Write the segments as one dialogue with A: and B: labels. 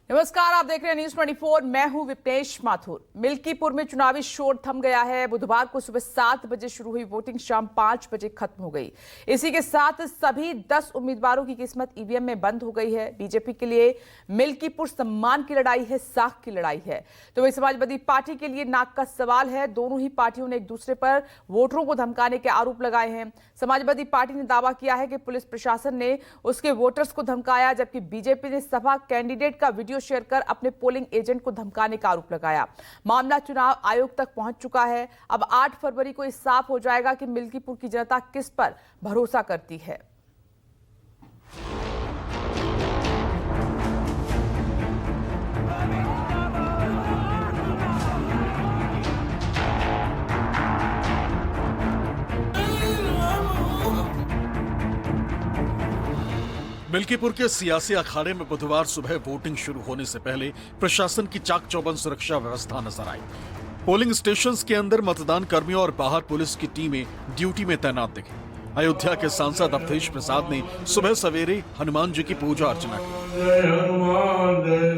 A: नमस्कार, आप देख रहे हैं न्यूज 24। मैं हूं विपनेश माथुर। मिल्कीपुर में चुनावी शोर थम गया है। बुधवार को सुबह 7 बजे शुरू हुई वोटिंग शाम 5 बजे खत्म हो गई। इसी के साथ सभी 10 उम्मीदवारों की किस्मत ईवीएम में बंद हो गई है। बीजेपी के लिए मिल्कीपुर सम्मान की लड़ाई है, साख की लड़ाई है। तो वही समाजवादी पार्टी के लिए नाक का सवाल है। दोनों ही पार्टियों ने एक दूसरे पर वोटरों को धमकाने के आरोप लगाए हैं। समाजवादी पार्टी ने दावा किया है कि पुलिस प्रशासन ने उसके वोटर्स को धमकाया, जबकि बीजेपी ने सपा कैंडिडेट का वीडियो शेयर कर अपने पोलिंग एजेंट को धमकाने का आरोप लगाया। मामला चुनाव आयोग तक पहुंच चुका है। अब 8 फरवरी को इस साफ हो जाएगा कि मिल्कीपुर की जनता किस पर भरोसा करती है।
B: मिल्कीपुर के सियासी अखाड़े में बुधवार सुबह वोटिंग शुरू होने से पहले प्रशासन की चाक चौबंद सुरक्षा व्यवस्था नजर आई। पोलिंग स्टेशंस के अंदर मतदान कर्मियों और बाहर पुलिस की टीमें ड्यूटी में तैनात दिखी। अयोध्या के सांसद अवधेश प्रसाद ने सुबह सवेरे हनुमान जी की पूजा अर्चना की।
C: जय हनुमान जय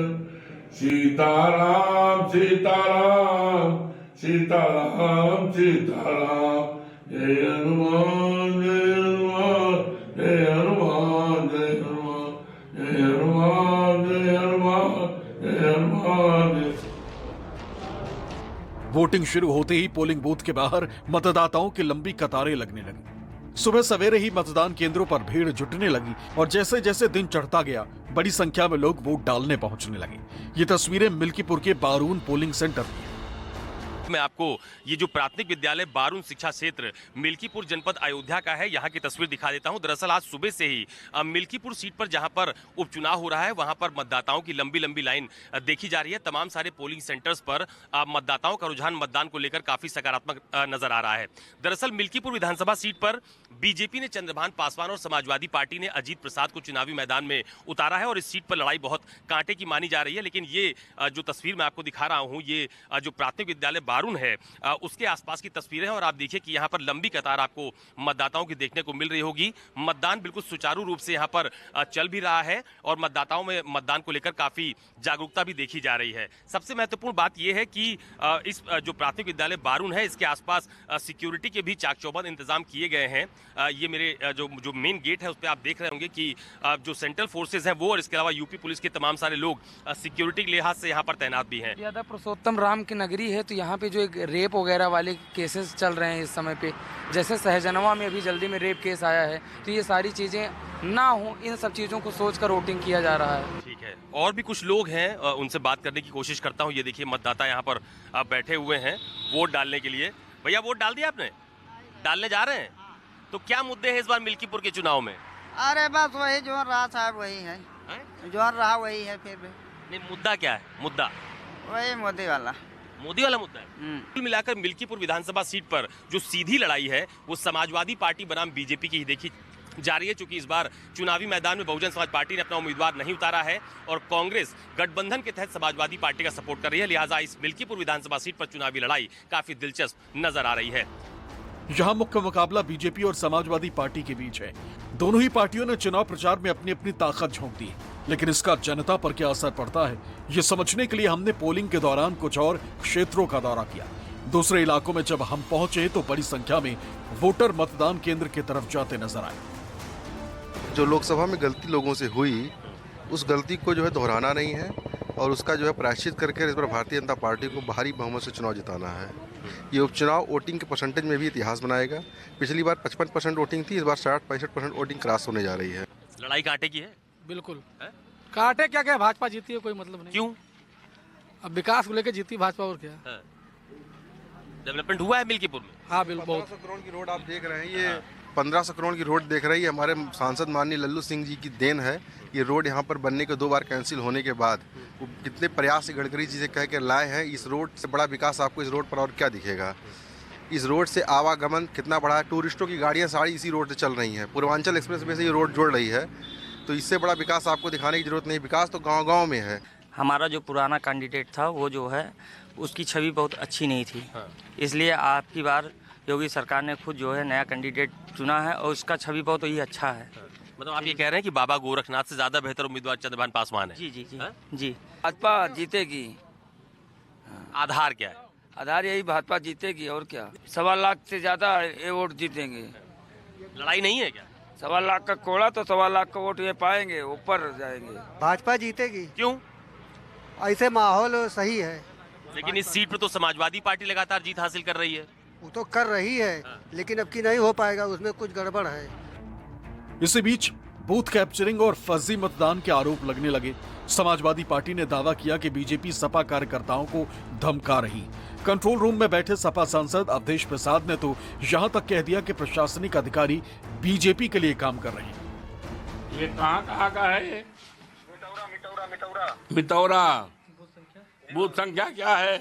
C: सीताराम सीताराम सीताराम सीताराम जय हनुमान जय हनुमान जय हनुमान जय हनुमान जय हनुमान जय हनुमान जय हनुमान।
B: वोटिंग शुरू होते ही पोलिंग बूथ के बाहर मतदाताओं की लंबी कतारें लगने लगी। सुबह सवेरे ही मतदान केंद्रों पर भीड़ जुटने लगी और जैसे जैसे दिन चढ़ता गया बड़ी संख्या में लोग वोट डालने पहुंचने लगे। ये तस्वीरें मिल्कीपुर के बारून पोलिंग सेंटर की हैं।
D: मैं आपको ये जो प्राथमिक विद्यालय बारून शिक्षा क्षेत्र मिल्कीपुर जनपद अयोध्या का है, यहाँ की तस्वीर दिखा देता हूँ। दरअसल आज सुबह से ही मिल्कीपुर सीट पर जहाँ पर उपचुनाव हो रहा है वहाँ पर मतदाताओं की लंबी लंबी लाइन देखी जा रही है। तमाम सारे पोलिंग सेंटर्स पर मतदाताओं का रुझान मतदान को लेकर काफी सकारात्मक नजर आ रहा है। दरअसल मिल्कीपुर विधानसभा सीट पर बीजेपी ने चंद्रभान पासवान और समाजवादी पार्टी ने अजीत प्रसाद को चुनावी मैदान में उतारा है और इस सीट पर लड़ाई बहुत कांटे की मानी जा रही है। लेकिन ये जो तस्वीर मैं आपको दिखा रहा हूँ, ये जो प्राथमिक विद्यालय बारून है उसके आसपास की तस्वीरें हैं और आप देखिए कि यहाँ पर लंबी कतार आपको मतदाताओं की देखने को मिल रही होगी। मतदान बिल्कुल सुचारू रूप से यहाँ पर चल भी रहा है और मतदाताओं में मतदान को लेकर काफी जागरूकता भी देखी जा रही है। सबसे महत्वपूर्ण बात यह है कि इस जो प्राथमिक विद्यालय बारून है इसके आसपास सिक्योरिटी के भी चाक चौबंद इंतजाम किए गए हैं। ये मेरे जो मेन गेट है उस पर आप देख रहे होंगे कि जो सेंट्रल फोर्सेज हैं वो और इसके अलावा यूपी पुलिस के तमाम सारे लोग सिक्योरिटी के लिहाज से यहाँ पर तैनात भी हैं।
E: ज्यादा पुरुषोत्तम राम की नगरी है, तो यहाँ पे जो एक रेप वगैरह वाले केसेस चल रहे हैं इस समय पे, जैसे सहजनवा में अभी जल्दी में रेप केस आया है, तो ये सारी चीजें ना हो, इन सब चीजों को सोचकर वोटिंग किया जा रहा है।
D: ठीक है, और भी कुछ लोग हैं, उनसे बात करने की कोशिश करता हूँ। ये देखिए मतदाता यहाँ पर बैठे हुए हैं वोट डालने के लिए। भैया वोट डाल दिया आपने? डालने जा रहे हैं? तो क्या मुद्दे हैं इस बार मिल्कीपुर के चुनाव में?
F: अरे बस वही जो रहा साहब वही है, जो रहा वही है। फिर भी
D: नहीं, मुद्दा क्या है? मुद्दा
F: वही मोदी वाला
D: मुद्दा है। कुल मिलाकर मिल्कीपुर विधानसभा सीट पर जो सीधी लड़ाई है वो समाजवादी पार्टी बनाम बीजेपी की ही देखी जा रही है। चूंकि इस बार चुनावी मैदान में बहुजन समाज पार्टी ने अपना उम्मीदवार नहीं उतारा है और कांग्रेस गठबंधन के तहत समाजवादी पार्टी का सपोर्ट कर रही है, लिहाजा इस मिल्कीपुर विधानसभा सीट पर चुनावी लड़ाई काफी दिलचस्प नजर आ रही है।
B: यहाँ मुख्य मुकाबला बीजेपी और समाजवादी पार्टी के बीच है। दोनों ही पार्टियों ने चुनाव प्रचार में अपनी अपनी ताकत झोंक दी है, लेकिन इसका जनता पर क्या असर पड़ता है ये समझने के लिए हमने पोलिंग के दौरान कुछ और क्षेत्रों का दौरा किया। दूसरे इलाकों में जब हम पहुंचे तो बड़ी संख्या में वोटर मतदान केंद्र की तरफ जाते नजर आए।
G: जो लोकसभा में गलती लोगों से हुई उस गलती को जो है दोहराना नहीं है और उसका जो है प्रायश्चित करके इस बार भारतीय जनता पार्टी को भारी बहुमत से चुनाव जिताना है। ये उपचुनाव वोटिंग के परसेंटेज में भी इतिहास बनाएगा। पिछली बार 55% वोटिंग थी, इस बार 60-65% वोटिंग क्रॉस होने जा रही है।
D: लड़ाई कांटे की है?
E: बिल्कुल काटे क्या क्या, भाजपा जीती है, कोई मतलब नहीं।
D: क्यों?
E: अब विकास को लेकर जीती भाजपा, और क्या।
D: डेवलपमेंट हुआ है मिल्कीपुर में?
E: हाँ बिल्कुल।
G: 1500 करोड़ की रोड आप देख रहे हैं, ये 1500 करोड़ की रोड देख रही है। हमारे सांसद माननीय लल्लू सिंह जी की देन है। ये रोड यहाँ पर बनने के 2 बार कैंसिल होने के बाद वो कितने प्रयास से गडकरी जी से कह के लाए हैं। इस रोड से बड़ा विकास आपको इस रोड पर और क्या दिखेगा। इस रोड से आवागमन कितना बड़ा है, टूरिस्टों की गाड़ियाँ सारी इसी रोड से चल रही हैं। पूर्वांचल एक्सप्रेस वे से ये रोड जोड़ रही है, तो इससे बड़ा विकास आपको दिखाने की जरूरत नहीं। विकास तो गाँव-गाँव में है।
H: हमारा जो पुराना कैंडिडेट था वो जो है उसकी छवि बहुत अच्छी नहीं थी, इसलिए आपकी बार योगी सरकार ने खुद जो है नया कैंडिडेट चुना है और उसका छवि बहुत ही अच्छा है।
D: मतलब आप ये कह रहे हैं कि बाबा गोरखनाथ से ज्यादा बेहतर उम्मीदवार चंद्रभान पासवान है?
H: जी जी जी
D: हाँ?
H: जी।
E: भाजपा जीतेगी।
D: आधार क्या है?
E: आधार यही, भाजपा जीतेगी और क्या। 1.25 लाख से ज्यादा ये वोट जीतेंगे।
D: लड़ाई नहीं है क्या?
E: 1.25 लाख का कोड़ा तो 1.25 लाख का वोट ये पाएंगे, ऊपर जाएंगे।
F: भाजपा जीतेगी,
D: क्यों?
F: ऐसे माहौल सही है।
D: लेकिन इस सीट पर तो समाजवादी पार्टी लगातार जीत हासिल कर रही है।
F: वो तो कर रही है, लेकिन अब की नहीं हो पाएगा, उसमें कुछ गड़बड़ है।
B: इसी बीच बूथ कैप्चरिंग और फर्जी मतदान के आरोप लगने लगे। समाजवादी पार्टी ने दावा किया कि बीजेपी सपा कार्यकर्ताओं को धमका रही। कंट्रोल रूम में बैठे सपा सांसद अवधेश प्रसाद ने तो यहां तक कह दिया कि प्रशासनिक अधिकारी बीजेपी के लिए काम कर रहे हैं।
C: ये कहाँ का है ये? मितौरा। बूथ संख्या क्या है?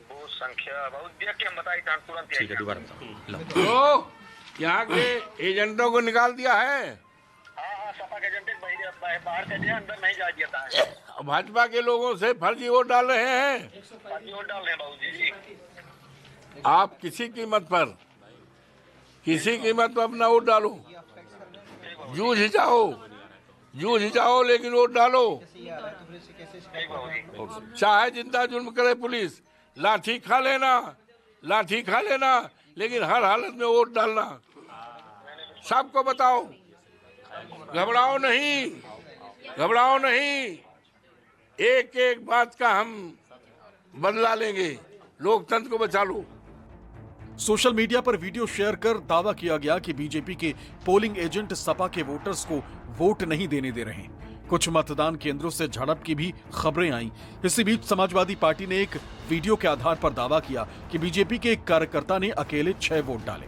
I: बूथ संख्या बहुत देख के हम बताई तुरंत।
D: ठीक है, दोबारा बताओ।
C: तो यहाँ के एजेंटों को निकाल दिया है।
I: हाँ, सपा के एजेंट बाहर कर दिया, अंदर नहीं जा देता है।
C: भाजपा के लोगों से फर्जी वोट डाल रहे हैं।
I: फर्जी वोट डाल रहे हैं बाबूजी।
C: आप किसी कीमत पर अपना वोट डालो, जूझ जाओ लेकिन वोट डालो। चाहे जिंदा जुल्म करे पुलिस, लाठी खा लेना, लेकिन हर हालत में वोट डालना। सबको बताओ, घबराओ नहीं, एक एक बात का हम बदला लेंगे। लोकतंत्र को बचा लो।
B: सोशल मीडिया पर वीडियो शेयर कर दावा किया गया कि बीजेपी के पोलिंग एजेंट सपा के वोटर्स को वोट नहीं देने दे रहे हैं। कुछ मतदान केंद्रों से झड़प की भी खबरें आईं। इसी बीच समाजवादी पार्टी ने एक वीडियो के आधार पर दावा किया कि बीजेपी के एक कार्यकर्ता ने अकेले 6 वोट डाले।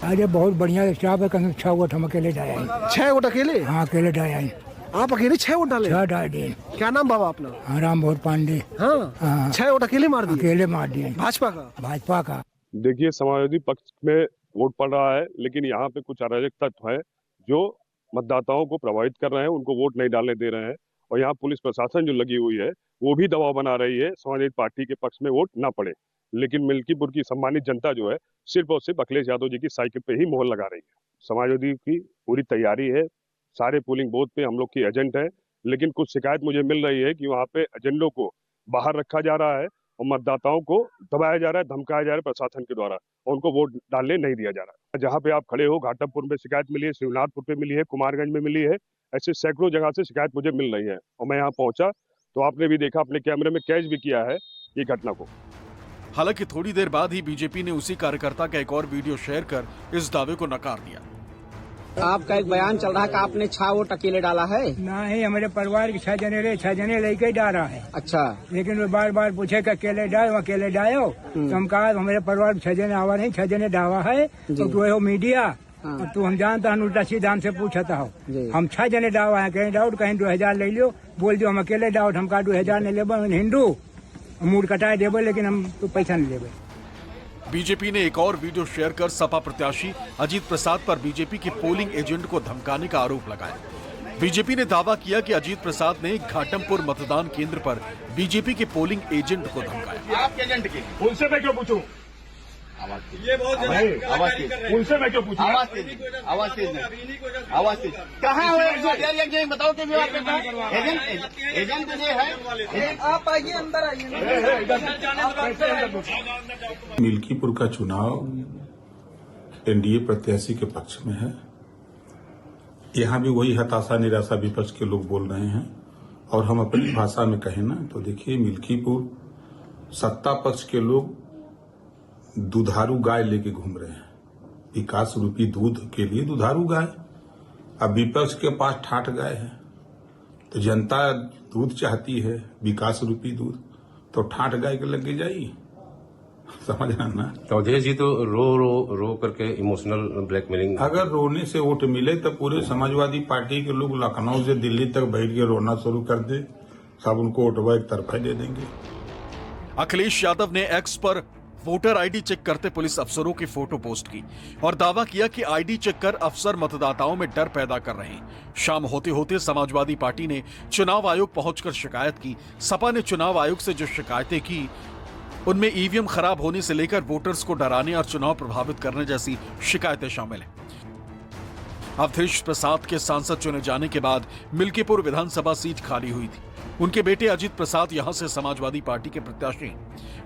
J: अरे बहुत बढ़िया स्टाफ है, कहीं 6 वोट हम अकेले डाले।
F: 6 वोट अकेले?
J: हाँ, अकेले डाले।
F: आप अकेले 6 वोट डाले?
J: 6 डाले।
F: क्या नाम बाबा अपना?
J: राम भोर पांडे।
F: हाँ, 6 वोट अकेले मार दिए?
J: भाजपा का।
K: देखिए, समाजवादी पक्ष में वोट पड़ रहा है, लेकिन यहाँ पे कुछ अराजक तत्व है जो मतदाताओं को प्रभावित कर रहे हैं, उनको वोट नहीं डालने दे रहे हैं। और यहाँ पुलिस प्रशासन जो लगी हुई है वो भी दबाव बना रही है समाजवादी पार्टी के पक्ष में वोट ना पड़े। लेकिन मिल्कीपुर की सम्मानित जनता जो है सिर्फ और सिर्फ अखिलेश यादव जी की साइकिल पे ही मोहर लगा रही है। समाजवादी की पूरी तैयारी है, सारे पोलिंग बूथ पे हम लोग की एजेंट है, लेकिन कुछ शिकायत मुझे मिल रही है कि वहाँ पे एजेंडों को बाहर रखा जा रहा है और मतदाताओं को दबाया जा रहा है, धमकाया जा रहा है प्रशासन के द्वारा, और उनको वोट डालने नहीं दिया जा रहा है। जहाँ पे आप खड़े हो, घाटमपुर में शिकायत मिली है, शिवनाथपुर पे मिली है, कुमारगंज में मिली है, ऐसे सैकड़ों जगह से शिकायत मुझे मिल रही है। और मैं यहाँ पहुंचा तो आपने भी देखा, अपने कैमरे में कैच भी किया है ये घटना को।
B: हालांकि थोड़ी देर बाद ही बीजेपी ने उसी कार्यकर्ता का एक और वीडियो शेयर कर इस दावे को नकार दिया।
F: आपका एक बयान चल रहा है कि आपने 6 वोट अकेले डाला है?
J: नहीं, हमारे परिवार के 6 जने लेके ही डाला है।
F: अच्छा।
J: लेकिन वो बार बार पूछे कि अकेले डालो, तो हम कहा हमारे परिवार 6 जने आवा नहीं, 6 जने डावा है। तो तू हो मीडिया, और तू हम जानता है, उल्टा सीधा हमसे पूछता हो। हम 6 जने डावा है, कहीं डाउट, कहीं 2000 ले लियो, बोल दो हम अकेले डाउट। हम कहा 2000 नहीं लेबो, हिंदू मूड कटाए देबो, लेकिन हम तो पैसा नहीं लेबे।
B: बीजेपी ने एक और वीडियो शेयर कर सपा प्रत्याशी अजीत प्रसाद पर बीजेपी के पोलिंग एजेंट को धमकाने का आरोप लगाया। बीजेपी ने दावा किया कि अजीत प्रसाद ने घाटमपुर मतदान केंद्र पर बीजेपी के पोलिंग एजेंट को धमकाया।
C: आपके एजेंट की उनसे मैं क्यों पूछूं? ये बहुत उनसे मैं क्यों पूछूं? आवाज तेज कहाँ हो? बताओ कि एजेंट है।
F: आप आइए, अंदर आइए।
L: मिल्कीपुर का चुनाव एनडीए प्रत्याशी के पक्ष में है। यहाँ भी वही हताशा निराशा विपक्ष के लोग बोल रहे हैं। और हम अपनी भाषा में कहें ना तो देखिए, मिल्कीपुर सत्ता पक्ष के लोग दुधारू गाय लेके घूम रहे हैं, विकास रूपी दूध के लिए दुधारू गाय। अब विपक्ष के पास ठाठ गाय है, तो जनता दूध चाहती है, विकास रूपी दूध, तो ठाठ गाय के लग जाइए। समझ रहा ना?
M: अवधेश जी तो रो करके इमोशनल ब्लैकमेलिंग।
L: अगर रोने से वोट मिले तो पूरे समाजवादी पार्टी के लोग लखनऊ से दिल्ली तक बैठ के रोना शुरू कर दे, सब उनको वोटवा एक तरफा दे देंगे।
B: अखिलेश यादव ने एक्स पर वोटर आईडी चेक करते पुलिस अफसरों की फोटो पोस्ट की और दावा किया कि आईडी चेक कर अफसर मतदाताओं में डर पैदा कर रहे हैं। शाम होते होते समाजवादी पार्टी ने चुनाव आयोग पहुंचकर शिकायत की। सपा ने चुनाव आयोग से जो शिकायतें की उनमें ईवीएम खराब होने से लेकर वोटर्स को डराने और चुनाव प्रभावित करने जैसी शिकायतें शामिल हैं। अवधेश प्रसाद के सांसद चुने जाने के बाद मिल्कीपुर विधानसभा सीट खाली हुई थी। उनके बेटे अजित प्रसाद यहां से समाजवादी पार्टी के प्रत्याशी,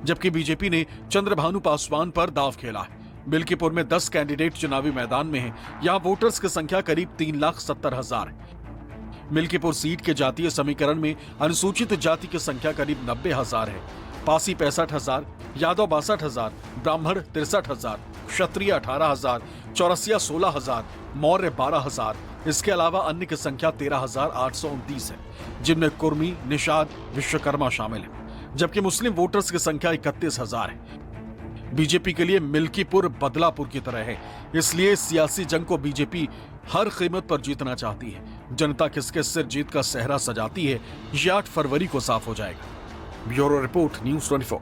B: जबकि बीजेपी ने चंद्रभानु पासवान पर दांव खेला है। मिल्कीपुर में 10 कैंडिडेट चुनावी मैदान में हैं। यहां वोटर्स की संख्या करीब 3,70,000 है। मिल्कीपुर सीट के जातीय समीकरण में अनुसूचित जाति की संख्या करीब 90,000 है। पासी 65,000, यादव 62,000, ब्राह्मण 63,000, क्षत्रिय 18,000, चौरसिया 16,000, मौर्य 12,000। इसके अलावा अन्य की संख्या 13,829 है, जिनमें कुर्मी, निषाद, विश्वकर्मा शामिल है। जबकि मुस्लिम वोटर्स की संख्या 31,000 है। बीजेपी के लिए मिल्कीपुर बदलापुर की तरह है, इसलिए सियासी जंग को बीजेपी हर कीमत पर जीतना चाहती है। जनता किसके सिर जीत का सेहरा सजाती है, ये 8 फरवरी को साफ हो जाएगा। Bureau report, news 24।